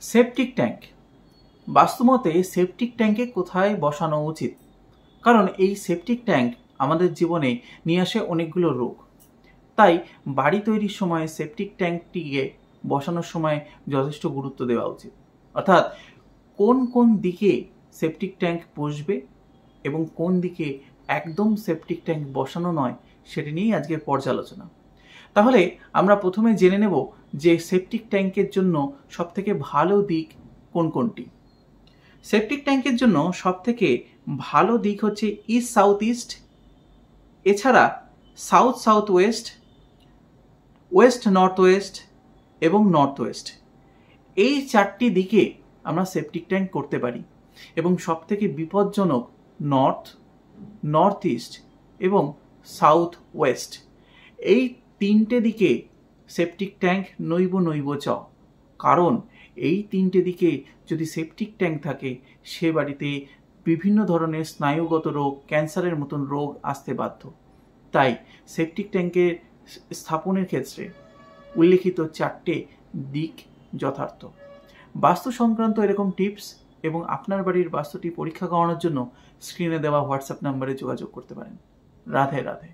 Septic tank, বাস্তুমতে septic ট্যাঙ্কে কোথায় বসানো উচিত? কারণ এই সেপটিক ট্যাঙ্ক আমাদের জীবনে নিয়ে আসে অনেকগুলো রোগ। তাই বাড়ি তৈরির সময় সেপটিক ট্যাঙ্কটিকে বসানোর সময় যথেষ্ট গুরুত্ব দেওয়া উচিত। অর্থাৎ কোন কোন দিকে সেপটিক ট্যাঙ্ক বসবে এবং কোন দিকে একদম সেপটিক ট্যাঙ্ক বসানো নয়, সেটি নিয়েই আজকের পর্যালোচনা। তাহলে আমরা প্রথমে জেনে নেব যে সেপটিক ট্যাঙ্কের জন্য সবথেকে ভালো দিক কোন কোনটি। সেপটিক ট্যাঙ্কের জন্য সবথেকে ভালো দিক হচ্ছে ইস্ট সাউথ ইস্ট, এছাড়া south south West, West north West এবং নর্থ ওয়েস্ট। এই চারটি দিকে আমরা সেপটিক ট্যাঙ্ক করতে পারি এবং সবথেকে বিপজ্জনক নর্থ, নর্থ ইস্ট এবং সাউথ ওয়েস্ট। এই তিনটে দিকে সেপটিক ট্যাঙ্ক নৈব নৈব চ। কারণ এই তিনটে দিকে যদি সেপটিক ট্যাঙ্ক থাকে, সে বাড়িতে বিভিন্ন ধরনের স্নায়ুগত রোগ, ক্যান্সারের মতন রোগ আসতে বাধ্য। তাই সেপটিক ট্যাঙ্কের স্থাপনের ক্ষেত্রে উল্লেখিত চারটে দিক যথার্থ। বাস্তু সংক্রান্ত এরকম টিপস এবং আপনার বাড়ির বাস্তুটি পরীক্ষা করানোর জন্য স্ক্রিনে দেওয়া হোয়াটসঅ্যাপ নাম্বারে যোগাযোগ করতে পারেন। রাধে রাধে।